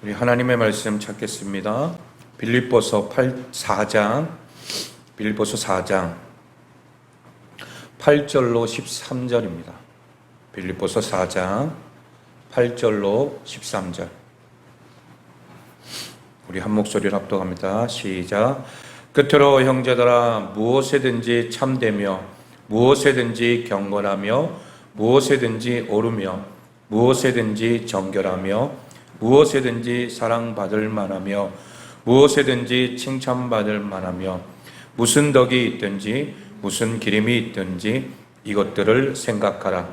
우리 하나님의 말씀 찾겠습니다. 빌립보서 4장 8절로 13절입니다. 빌립보서 4장 8절로 13절. 우리 한 목소리로 합독합니다. 시작. 끝으로 형제들아, 무엇에든지 참되며 무엇에든지 경건하며 무엇에든지 오르며 무엇에든지 정결하며 무엇에든지 사랑받을 만하며 무엇에든지 칭찬받을 만하며 무슨 덕이 있든지 무슨 기림이 있든지 이것들을 생각하라.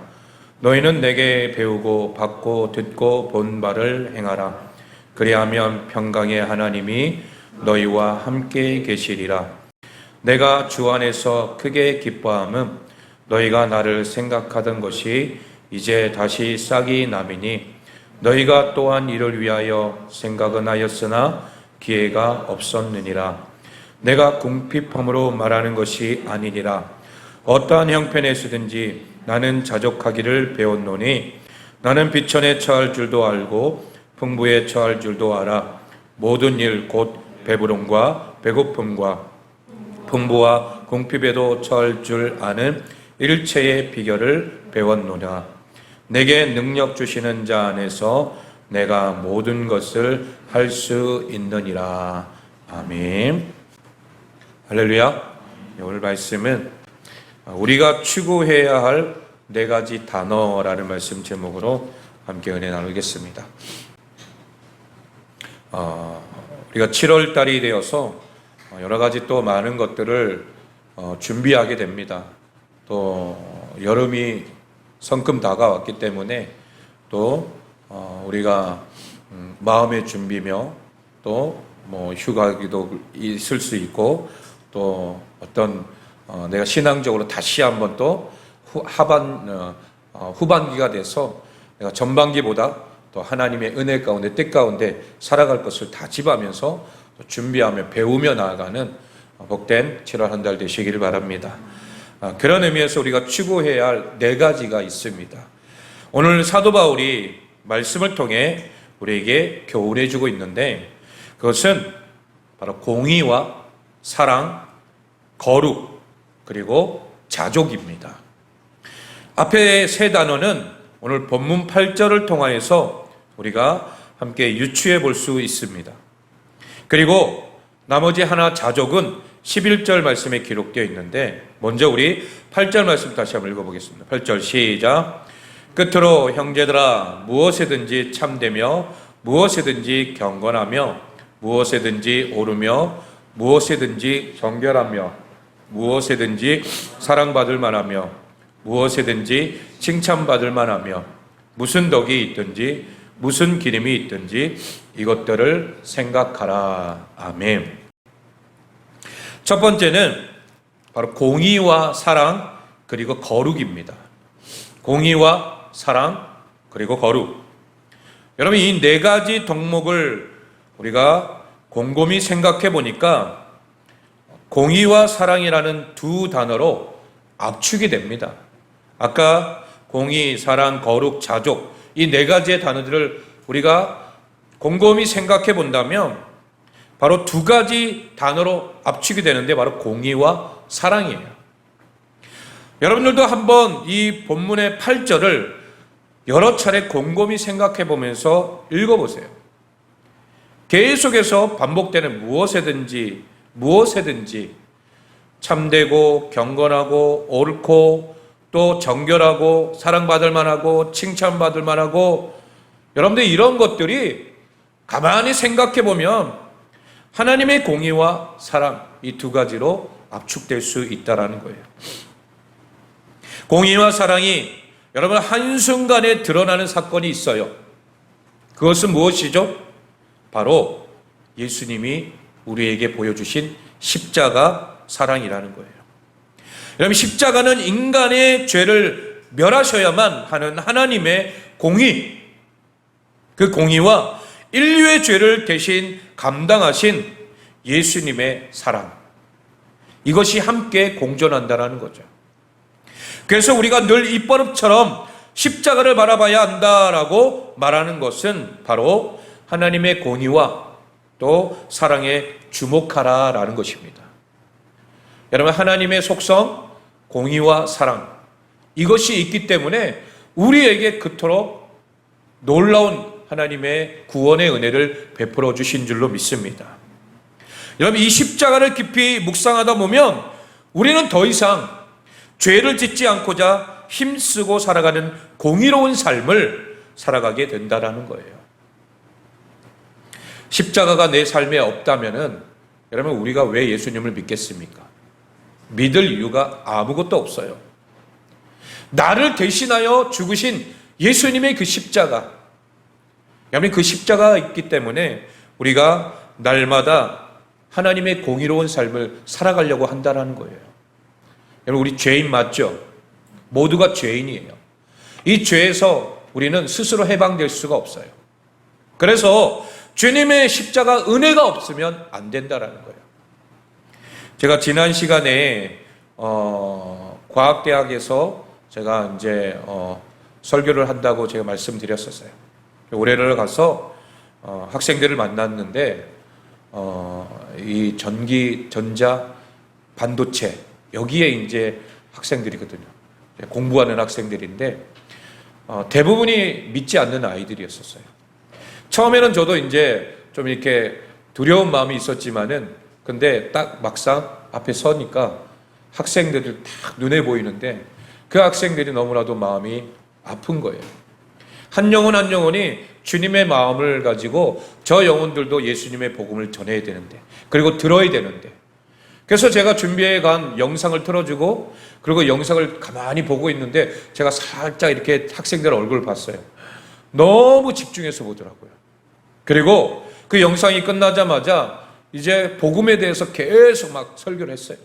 너희는 내게 배우고 받고 듣고 본 바를 행하라. 그리하면 평강의 하나님이 너희와 함께 계시리라. 내가 주 안에서 크게 기뻐함은 너희가 나를 생각하던 것이 이제 다시 싹이 남이니 너희가 또한 이를 위하여 생각은 하였으나 기회가 없었느니라. 내가 궁핍함으로 말하는 것이 아니니라. 어떠한 형편에서든지 나는 자족하기를 배웠노니 나는 비천에 처할 줄도 알고 풍부에 처할 줄도 알아. 모든 일 곧 배부름과 배고픔과 풍부와 궁핍에도 처할 줄 아는 일체의 비결을 배웠노라. 내게 능력 주시는 자 안에서 내가 모든 것을 할 수 있느니라. 아멘. 할렐루야. 오늘 말씀은 우리가 추구해야 할 4가지 단어라는 말씀 제목으로 함께 은혜 나누겠습니다. 우리가 7월 달이 되어서 여러 가지 또 많은 것들을 준비하게 됩니다. 또 여름이 성큼 다가왔기 때문에 또 우리가 마음의 준비며 또 휴가기도 있을 수 있고 또 어떤 내가 신앙적으로 다시 한번 또 후반기가 돼서 내가 전반기보다 또 하나님의 은혜 가운데 뜻 가운데 살아갈 것을 다짐하면서 준비하며 배우며 나아가는 복된 7월 한 달 되시기를 바랍니다. 그런 의미에서 우리가 추구해야 할 4가지가 있습니다. 오늘 사도 바울이 말씀을 통해 우리에게 교훈해 주고 있는데 그것은 바로 공의와 사랑, 거룩, 그리고 자족입니다. 앞에 3 단어는 오늘 본문 8절을 통하여서 우리가 함께 유추해 볼 수 있습니다. 그리고 나머지 하나 자족은 11절 말씀에 기록되어 있는데 먼저 우리 8절 말씀 다시 한번 읽어보겠습니다. 8절 시작. 끝으로 형제들아, 무엇에든지 참되며 무엇에든지 경건하며 무엇에든지 오르며 무엇에든지 정결하며 무엇에든지 사랑받을 만하며 무엇에든지 칭찬받을 만하며 무슨 덕이 있든지 무슨 기림이 있든지 이것들을 생각하라. 아멘. 첫 번째는 바로 공의와 사랑 그리고 거룩입니다. 공의와 사랑 그리고 거룩. 여러분, 이 4가지 덕목을 우리가 곰곰이 생각해 보니까 공의와 사랑이라는 2 단어로 압축이 됩니다. 아까 공의, 사랑, 거룩, 자족 이 4가지의 단어들을 우리가 곰곰이 생각해 본다면 바로 2가지 단어로 압축이 되는데 바로 공의와 사랑이에요. 여러분들도 한번 이 본문의 8절을 여러 차례 곰곰이 생각해 보면서 읽어보세요. 계속해서 반복되는 무엇에든지 참되고 경건하고 옳고 또 정결하고 사랑받을 만하고 칭찬받을 만하고 여러분들 이런 것들이 가만히 생각해 보면 하나님의 공의와 사랑 이 2가지로 압축될 수 있다라는 거예요. 공의와 사랑이 여러분 한순간에 드러나는 사건이 있어요. 그것은 무엇이죠? 바로 예수님이 우리에게 보여주신 십자가 사랑이라는 거예요. 여러분, 십자가는 인간의 죄를 멸하셔야만 하는 하나님의 공의, 그 공의와 인류의 죄를 대신 감당하신 예수님의 사랑, 이것이 함께 공존한다는 거죠. 그래서 우리가 늘 입버릇처럼 십자가를 바라봐야 한다라고 말하는 것은 바로 하나님의 공의와 또 사랑에 주목하라라는 것입니다. 여러분, 하나님의 속성, 공의와 사랑, 이것이 있기 때문에 우리에게 그토록 놀라운 하나님의 구원의 은혜를 베풀어 주신 줄로 믿습니다. 여러분, 이 십자가를 깊이 묵상하다 보면 우리는 더 이상 죄를 짓지 않고자 힘쓰고 살아가는 공의로운 삶을 살아가게 된다는 거예요. 십자가가 내 삶에 없다면은 여러분, 우리가 왜 예수님을 믿겠습니까? 믿을 이유가 아무것도 없어요. 나를 대신하여 죽으신 예수님의 그 십자가, 여러분, 그 십자가가 있기 때문에 우리가 날마다 하나님의 공의로운 삶을 살아가려고 한다는 거예요. 여러분, 우리 죄인 맞죠? 모두가 죄인이에요. 이 죄에서 우리는 스스로 해방될 수가 없어요. 그래서 주님의 십자가 은혜가 없으면 안 된다는 거예요. 제가 지난 시간에 과학대학에서 제가 이제 설교를 한다고 제가 말씀드렸었어요. 올해를 가서 학생들을 만났는데 이 전자 반도체 여기에 이제 학생들이거든요. 공부하는 학생들인데 대부분이 믿지 않는 아이들이었었어요. 처음에는 저도 이제 좀 이렇게 두려운 마음이 있었지만은 근데 딱 막상 앞에 서니까 학생들이 딱 눈에 보이는데 그 학생들이 너무나도 마음이 아픈 거예요. 한 영혼 한 영혼이 주님의 마음을 가지고 저 영혼들도 예수님의 복음을 전해야 되는데, 그리고 들어야 되는데, 그래서 제가 준비해 간 영상을 틀어주고 그리고 영상을 가만히 보고 있는데 제가 살짝 이렇게 학생들 얼굴을 봤어요. 너무 집중해서 보더라고요. 그리고 그 영상이 끝나자마자 이제 복음에 대해서 계속 막 설교를 했어요.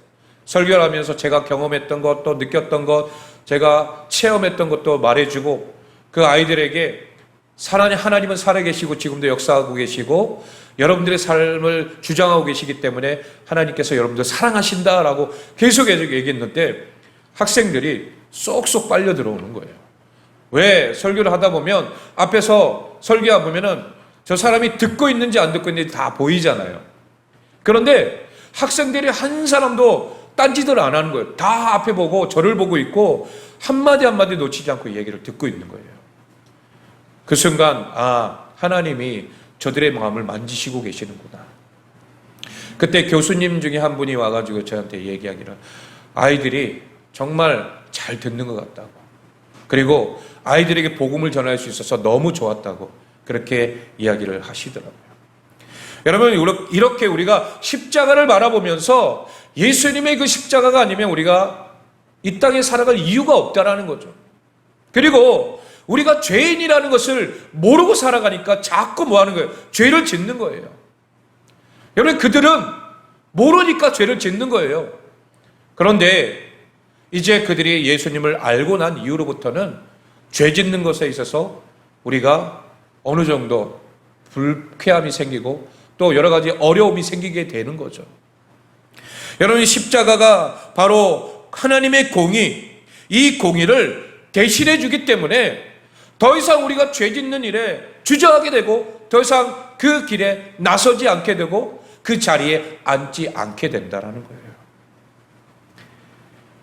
설교를 하면서 제가 경험했던 것, 또 느꼈던 것, 제가 체험했던 것도 말해주고 그 아이들에게 하나님은 살아계시고 지금도 역사하고 계시고 여러분들의 삶을 주장하고 계시기 때문에 하나님께서 여러분들 사랑하신다라고 계속 얘기했는데 학생들이 쏙쏙 빨려 들어오는 거예요. 왜? 설교를 하다 보면 앞에서 설교하다 보면은 저 사람이 듣고 있는지 안 듣고 있는지 다 보이잖아요. 그런데 학생들이 한 사람도 딴짓을 안 하는 거예요. 다 앞에 보고 저를 보고 있고 한마디 한마디 놓치지 않고 이 얘기를 듣고 있는 거예요. 그 순간 하나님이 저들의 마음을 만지시고 계시는구나. 그때 교수님 중에 한 분이 와가지고 저한테 얘기하기를 아이들이 정말 잘 듣는 것 같다고, 그리고 아이들에게 복음을 전할 수 있어서 너무 좋았다고 그렇게 이야기를 하시더라고요. 여러분, 이렇게 우리가 십자가를 바라보면서 예수님의 그 십자가가 아니면 우리가 이 땅에 살아갈 이유가 없다라는 거죠. 그리고 우리가 죄인이라는 것을 모르고 살아가니까 자꾸 뭐 하는 거예요? 죄를 짓는 거예요. 여러분, 그들은 모르니까 죄를 짓는 거예요. 그런데 이제 그들이 예수님을 알고 난 이후로부터는 죄 짓는 것에 있어서 우리가 어느 정도 불쾌함이 생기고 또 여러 가지 어려움이 생기게 되는 거죠. 여러분, 십자가가 바로 하나님의 공의, 이 공의를 대신해 주기 때문에 더 이상 우리가 죄 짓는 일에 주저하게 되고 더 이상 그 길에 나서지 않게 되고 그 자리에 앉지 않게 된다는 거예요.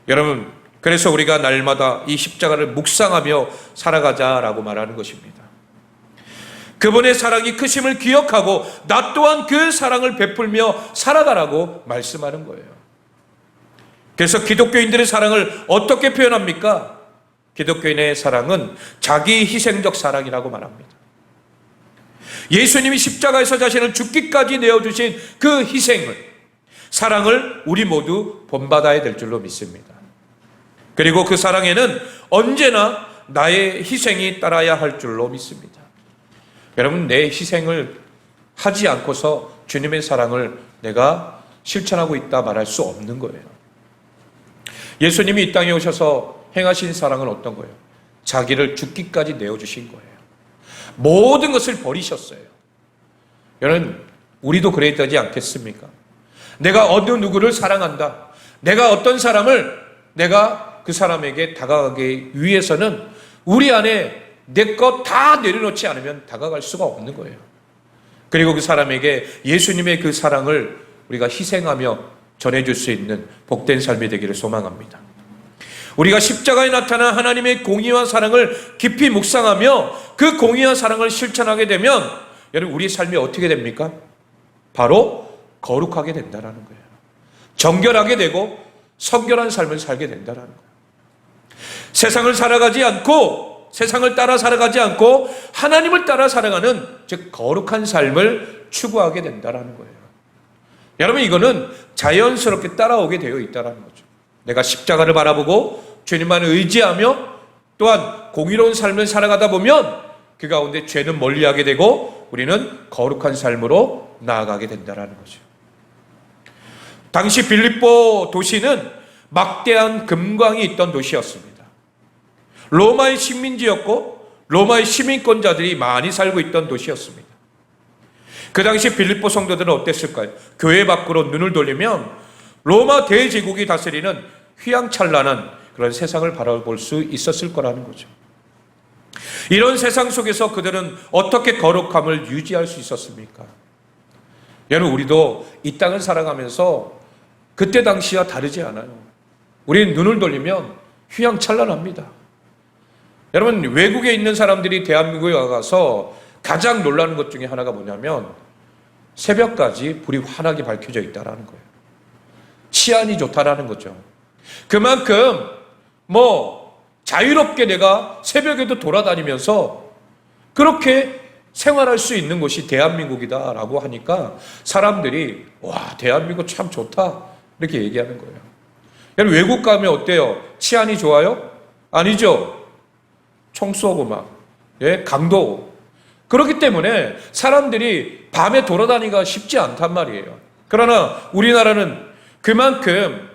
여러분, 그래서 우리가 날마다 이 십자가를 묵상하며 살아가자라고 말하는 것입니다. 그분의 사랑이 크심을 기억하고 나 또한 그 사랑을 베풀며 살아가라고 말씀하는 거예요. 그래서 기독교인들의 사랑을 어떻게 표현합니까? 기독교인의 사랑은 자기 희생적 사랑이라고 말합니다. 예수님이 십자가에서 자신을 죽기까지 내어주신 그 희생을, 사랑을 우리 모두 본받아야 될 줄로 믿습니다. 그리고 그 사랑에는 언제나 나의 희생이 따라야 할 줄로 믿습니다. 여러분, 내 희생을 하지 않고서 주님의 사랑을 내가 실천하고 있다 말할 수 없는 거예요. 예수님이 이 땅에 오셔서 행하신 사랑은 어떤 거예요? 자기를 죽기까지 내어주신 거예요. 모든 것을 버리셨어요. 여러분, 우리도 그래야 되지 않겠습니까? 내가 어느 누구를 사랑한다, 내가 어떤 사람을 내가 그 사람에게 다가가기 위해서는 우리 안에 내 것 다 내려놓지 않으면 다가갈 수가 없는 거예요. 그리고 그 사람에게 예수님의 그 사랑을 우리가 희생하며 전해줄 수 있는 복된 삶이 되기를 소망합니다. 우리가 십자가에 나타난 하나님의 공의와 사랑을 깊이 묵상하며 그 공의와 사랑을 실천하게 되면 여러분 우리 삶이 어떻게 됩니까? 바로 거룩하게 된다는 거예요. 정결하게 되고 성결한 삶을 살게 된다는 거예요. 세상을 살아가지 않고 세상을 따라 살아가지 않고 하나님을 따라 살아가는 즉 거룩한 삶을 추구하게 된다는 거예요. 여러분 이거는 자연스럽게 따라오게 되어 있다는 거죠. 내가 십자가를 바라보고 주님만 의지하며 또한 공의로운 삶을 살아가다 보면 그 가운데 죄는 멀리하게 되고 우리는 거룩한 삶으로 나아가게 된다는 거죠. 당시 빌립보 도시는 막대한 금광이 있던 도시였습니다. 로마의 식민지였고 로마의 시민권자들이 많이 살고 있던 도시였습니다. 그 당시 빌립보 성도들은 어땠을까요? 교회 밖으로 눈을 돌리면 로마 대제국이 다스리는 휘황찬란한 그런 세상을 바라볼 수 있었을 거라는 거죠. 이런 세상 속에서 그들은 어떻게 거룩함을 유지할 수 있었습니까? 여러분 우리도 이 땅을 살아가면서 그때 당시와 다르지 않아요. 우리는 눈을 돌리면 휘황찬란합니다. 여러분 외국에 있는 사람들이 대한민국에 와서 가장 놀라는 것 중에 하나가 뭐냐면 새벽까지 불이 환하게 밝혀져 있다는 거예요. 치안이 좋다라는 거죠. 그만큼 자유롭게 내가 새벽에도 돌아다니면서 그렇게 생활할 수 있는 곳이 대한민국이다 라고 하니까 사람들이 와 대한민국 참 좋다 이렇게 얘기하는 거예요. 여러분 외국 가면 어때요? 치안이 좋아요? 아니죠. 총 쏘고 강도. 그렇기 때문에 사람들이 밤에 돌아다니기가 쉽지 않단 말이에요. 그러나 우리나라는 그만큼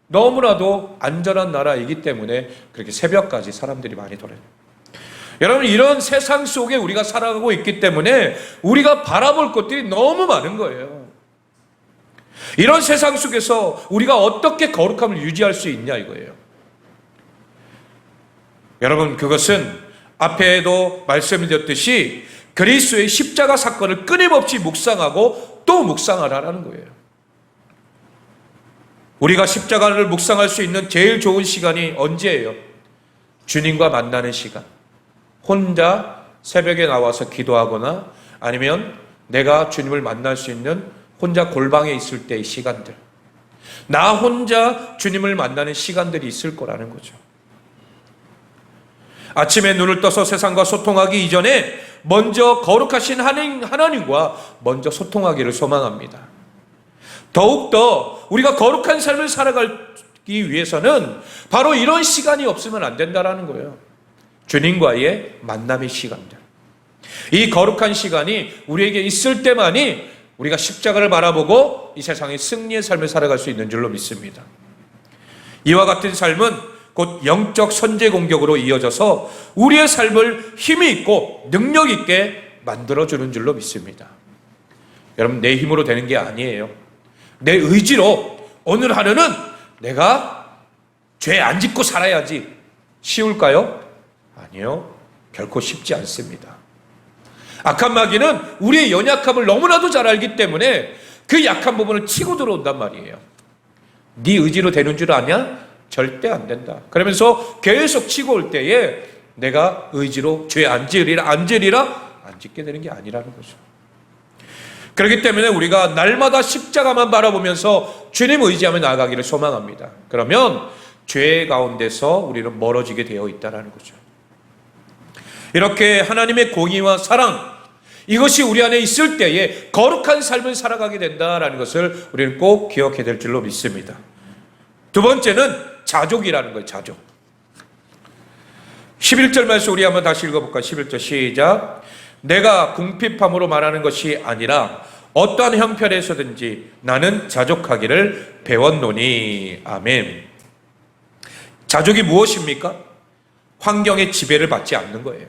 너무나도 안전한 나라이기 때문에 그렇게 새벽까지 사람들이 많이 돌아요. 여러분 이런 세상 속에 우리가 살아가고 있기 때문에 우리가 바라볼 것들이 너무 많은 거예요. 이런 세상 속에서 우리가 어떻게 거룩함을 유지할 수 있냐 이거예요. 여러분 그것은 앞에도 말씀드렸듯이 그리스도의 십자가 사건을 끊임없이 묵상하고 또 묵상하라는 거예요. 우리가 십자가를 묵상할 수 있는 제일 좋은 시간이 언제예요? 주님과 만나는 시간. 혼자 새벽에 나와서 기도하거나 아니면 내가 주님을 만날 수 있는 혼자 골방에 있을 때의 시간들. 나 혼자 주님을 만나는 시간들이 있을 거라는 거죠. 아침에 눈을 떠서 세상과 소통하기 이전에 먼저 거룩하신 하나님과 먼저 소통하기를 소망합니다. 더욱더 우리가 거룩한 삶을 살아가기 위해서는 바로 이런 시간이 없으면 안 된다는 거예요. 주님과의 만남의 시간들. 이 거룩한 시간이 우리에게 있을 때만이 우리가 십자가를 바라보고 이 세상의 승리의 삶을 살아갈 수 있는 줄로 믿습니다. 이와 같은 삶은 곧 영적 선제 공격으로 이어져서 우리의 삶을 힘이 있고 능력 있게 만들어주는 줄로 믿습니다. 여러분 내 힘으로 되는 게 아니에요. 내 의지로 오늘 하루는 내가 죄 안 짓고 살아야지. 쉬울까요? 아니요. 결코 쉽지 않습니다. 악한 마귀는 우리의 연약함을 너무나도 잘 알기 때문에 그 약한 부분을 치고 들어온단 말이에요. 네 의지로 되는 줄 아냐? 절대 안 된다. 그러면서 계속 치고 올 때에 내가 의지로 죄 안 지으리라 안 짓게 되는 게 아니라는 거죠. 그렇기 때문에 우리가 날마다 십자가만 바라보면서 주님 의지하며 나아가기를 소망합니다. 그러면 죄 가운데서 우리는 멀어지게 되어 있다는 거죠. 이렇게 하나님의 공의와 사랑 이것이 우리 안에 있을 때에 거룩한 삶을 살아가게 된다는 것을 우리는 꼭 기억해야 될 줄로 믿습니다. 두 번째는 자족이라는 거예요. 자족. 11절 말씀 우리 한번 다시 읽어볼까요? 11절 시작. 내가 궁핍함으로 말하는 것이 아니라 어떠한 형편에서든지 나는 자족하기를 배웠노니. 아멘. 자족이 무엇입니까? 환경의 지배를 받지 않는 거예요.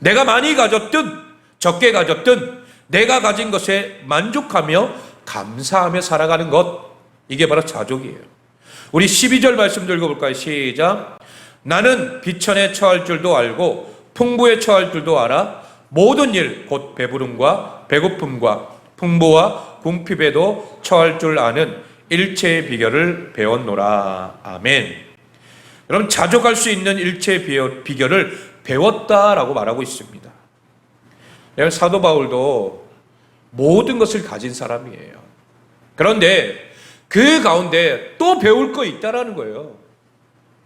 내가 많이 가졌든 적게 가졌든 내가 가진 것에 만족하며 감사하며 살아가는 것, 이게 바로 자족이에요. 우리 12절 말씀도 읽어볼까요? 시작. 나는 비천에 처할 줄도 알고 풍부에 처할 줄도 알아 모든 일 곧 배부름과 배고픔과 풍부와 궁핍에도 처할 줄 아는 일체의 비결을 배웠노라. 아멘. 여러분, 자족할 수 있는 일체의 비결을 배웠다라고 말하고 있습니다. 사도 바울도 모든 것을 가진 사람이에요. 그런데 그 가운데 또 배울 거 있다라는 거예요.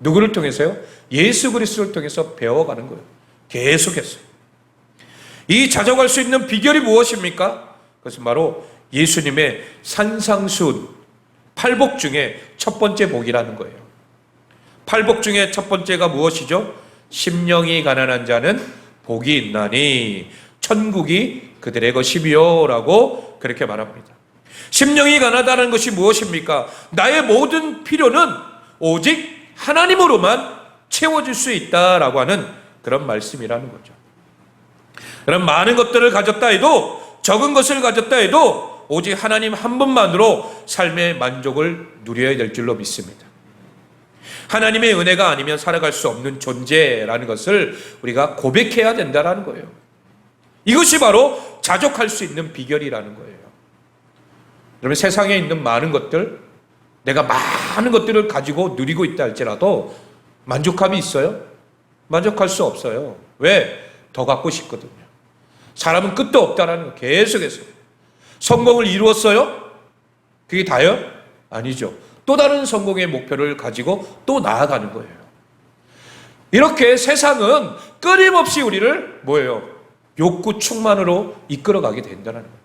누구를 통해서요? 예수 그리스도를 통해서 배워가는 거예요. 계속해서. 이 자족할 수 있는 비결이 무엇입니까? 그것은 바로 예수님의 산상수훈, 팔복 중에 첫 번째 복이라는 거예요. 팔복 중에 첫 번째가 무엇이죠? 심령이 가난한 자는 복이 있나니 천국이 그들의 것이비요 라고 그렇게 말합니다. 심령이 가난하다는 것이 무엇입니까? 나의 모든 필요는 오직 하나님으로만 채워질 수 있다라고 하는 그런 말씀이라는 거죠. 그럼 많은 것들을 가졌다 해도, 적은 것을 가졌다 해도 오직 하나님 한 분만으로 삶의 만족을 누려야 될 줄로 믿습니다. 하나님의 은혜가 아니면 살아갈 수 없는 존재라는 것을 우리가 고백해야 된다는 거예요. 이것이 바로 자족할 수 있는 비결이라는 거예요. 여러분, 세상에 있는 많은 것들, 내가 많은 것들을 가지고 누리고 있다 할지라도 만족함이 있어요? 만족할 수 없어요. 왜? 더 갖고 싶거든요. 사람은 끝도 없다라는 거, 계속해서. 성공을 이루었어요? 그게 다요? 아니죠. 또 다른 성공의 목표를 가지고 또 나아가는 거예요. 이렇게 세상은 끊임없이 우리를 뭐예요? 욕구 충만으로 이끌어가게 된다는 거예요.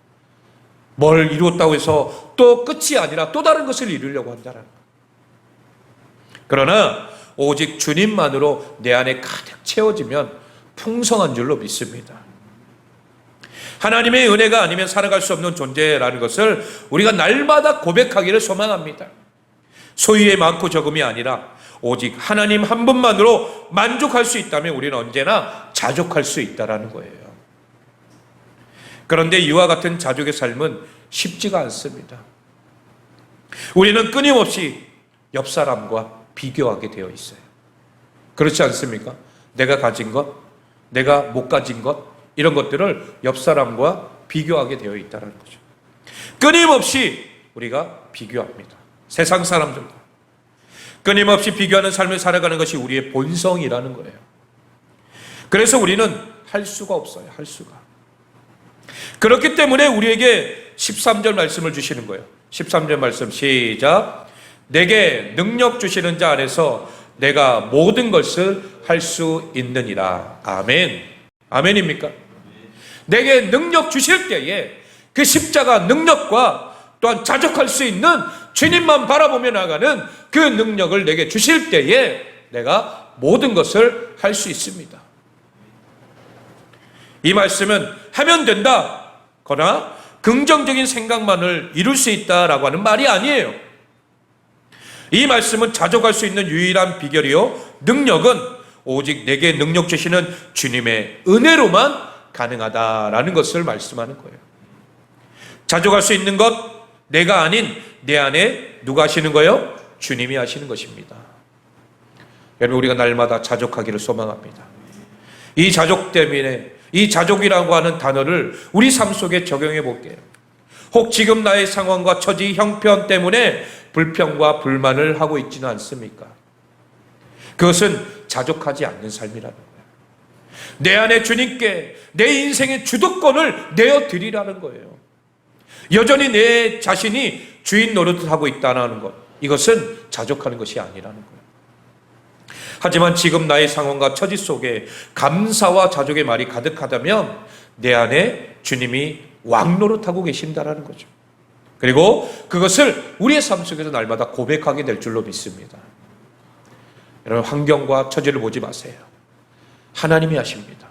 뭘 이루었다고 해서 또 끝이 아니라 또 다른 것을 이루려고 한다는 거예요. 그러나 오직 주님만으로 내 안에 가득 채워지면 풍성한 줄로 믿습니다. 하나님의 은혜가 아니면 살아갈 수 없는 존재라는 것을 우리가 날마다 고백하기를 소망합니다. 소유의 많고 적음이 아니라 오직 하나님 한 분만으로 만족할 수 있다면 우리는 언제나 자족할 수 있다는 거예요. 그런데 이와 같은 자족의 삶은 쉽지가 않습니다. 우리는 끊임없이 옆 사람과 비교하게 되어 있어요. 그렇지 않습니까? 내가 가진 것, 내가 못 가진 것, 이런 것들을 옆 사람과 비교하게 되어 있다는 거죠. 끊임없이 우리가 비교합니다. 세상 사람들과 끊임없이 비교하는 삶을 살아가는 것이 우리의 본성이라는 거예요. 그래서 우리는 할 수가 없어요. 할 수가. 그렇기 때문에 우리에게 13절 말씀을 주시는 거예요. 13절 말씀 시작. 내게 능력 주시는 자 안에서 내가 모든 것을 할 수 있느니라. 아멘. 아멘입니까? 내게 능력 주실 때에 그 십자가 능력과 또한 자족할 수 있는 주님만 바라보며 나가는 그 능력을 내게 주실 때에 내가 모든 것을 할 수 있습니다. 이 말씀은 하면 된다 거나 긍정적인 생각만을 이룰 수 있다라고 하는 말이 아니에요. 이 말씀은 자족할 수 있는 유일한 비결이요, 능력은 오직 내게 능력 주시는 주님의 은혜로만 가능하다라는 것을 말씀하는 거예요. 자족할 수 있는 것, 내가 아닌 내 안에 누가 하시는 거예요? 주님이 하시는 것입니다. 여러분, 우리가 날마다 자족하기를 소망합니다. 이 자족 때문에, 이 자족이라고 하는 단어를 우리 삶 속에 적용해 볼게요. 혹 지금 나의 상황과 처지, 형편 때문에 불평과 불만을 하고 있지는 않습니까? 그것은 자족하지 않는 삶이라는 거예요. 내 안에 주님께 내 인생의 주도권을 내어드리라는 거예요. 여전히 내 자신이 주인 노릇을 하고 있다는 것, 이것은 자족하는 것이 아니라는 거예요. 하지만 지금 나의 상황과 처지 속에 감사와 자족의 말이 가득하다면 내 안에 주님이 왕노릇하고 계신다는 거죠. 그리고 그것을 우리의 삶 속에서 날마다 고백하게 될 줄로 믿습니다. 여러분, 환경과 처지를 보지 마세요. 하나님이 하십니다.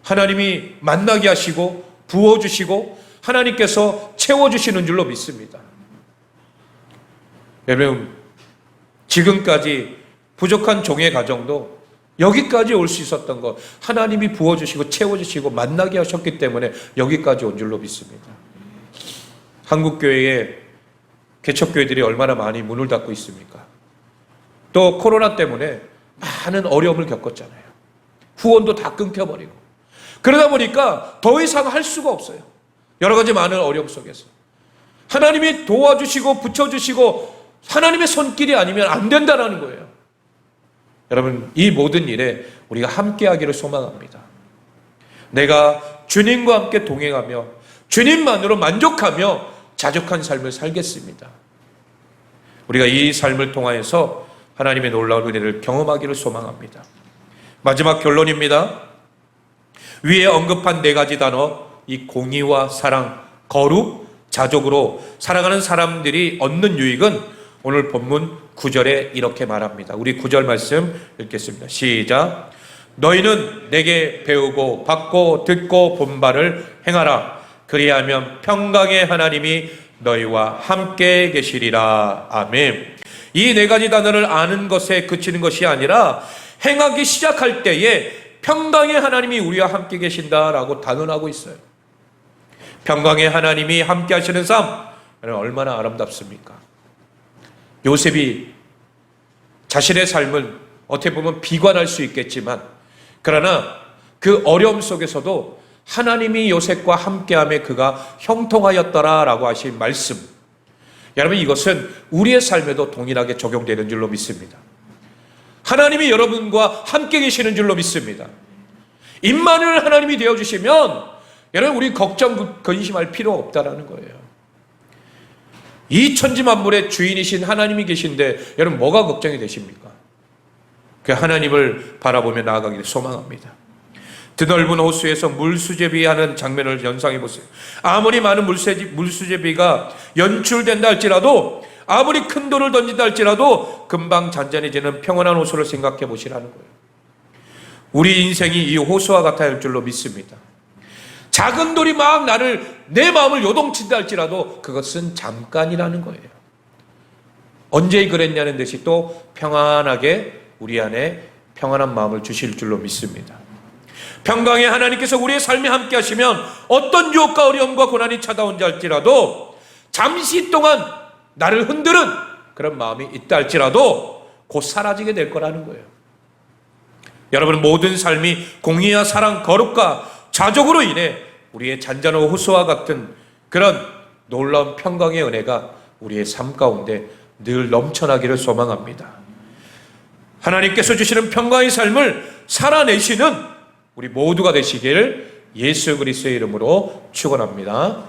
하나님이 만나게 하시고 부어주시고 하나님께서 채워주시는 줄로 믿습니다. 여러분, 지금까지 부족한 종의 가정도 여기까지 올 수 있었던 것, 하나님이 부어주시고 채워주시고 만나게 하셨기 때문에 여기까지 온 줄로 믿습니다. 한국교회에 개척교회들이 얼마나 많이 문을 닫고 있습니까? 또 코로나 때문에 많은 어려움을 겪었잖아요. 후원도 다 끊겨버리고. 그러다 보니까 더 이상 할 수가 없어요. 여러 가지 많은 어려움 속에서 하나님이 도와주시고 붙여주시고 하나님의 손길이 아니면 안 된다는 거예요. 여러분, 이 모든 일에 우리가 함께하기를 소망합니다. 내가 주님과 함께 동행하며 주님만으로 만족하며 자족한 삶을 살겠습니다. 우리가 이 삶을 통하여서 하나님의 놀라운 은혜를 경험하기를 소망합니다. 마지막 결론입니다. 위에 언급한 4가지 단어, 이 공의와 사랑, 거룩, 자족으로 살아가는 사람들이 얻는 유익은 오늘 본문 9절에 이렇게 말합니다. 우리 9절 말씀 읽겠습니다. 시작. 너희는 내게 배우고 받고 듣고 본 바를 행하라. 그리하면 평강의 하나님이 너희와 함께 계시리라. 아멘. 이 4가지 단어를 아는 것에 그치는 것이 아니라 행하기 시작할 때에 평강의 하나님이 우리와 함께 계신다라고 단언하고 있어요. 평강의 하나님이 함께 하시는 삶, 얼마나 아름답습니까? 요셉이 자신의 삶을 어떻게 보면 비관할 수 있겠지만, 그러나 그 어려움 속에서도 하나님이 요셉과 함께함에 그가 형통하였더라라고 하신 말씀, 여러분, 이것은 우리의 삶에도 동일하게 적용되는 줄로 믿습니다. 하나님이 여러분과 함께 계시는 줄로 믿습니다. 임마누엘 하나님이 되어주시면 여러분, 우리 걱정, 근심할 필요 없다라는 거예요. 이 천지만물의 주인이신 하나님이 계신데 여러분, 뭐가 걱정이 되십니까? 그 하나님을 바라보며 나아가기를 소망합니다. 드넓은 호수에서 물수제비하는 장면을 연상해 보세요. 아무리 많은 물수제비가 연출된다 할지라도, 아무리 큰 돌을 던진다 할지라도 금방 잔잔해지는 평온한 호수를 생각해 보시라는 거예요. 우리 인생이 이 호수와 같아야 할 줄로 믿습니다. 작은 돌이 막 내 마음을 요동친다 할지라도 그것은 잠깐이라는 거예요. 언제 그랬냐는 듯이 또 평안하게 우리 안에 평안한 마음을 주실 줄로 믿습니다. 평강의 하나님께서 우리의 삶에 함께 하시면 어떤 유혹과 어려움과 고난이 찾아온다 할지라도 잠시 동안 나를 흔드는 그런 마음이 있다 할지라도 곧 사라지게 될 거라는 거예요. 여러분, 모든 삶이 공의와 사랑, 거룩과 자족으로 인해 우리의 잔잔한 호수와 같은 그런 놀라운 평강의 은혜가 우리의 삶 가운데 늘 넘쳐나기를 소망합니다. 하나님께서 주시는 평강의 삶을 살아내시는 우리 모두가 되시기를 예수 그리스도의 이름으로 축원합니다.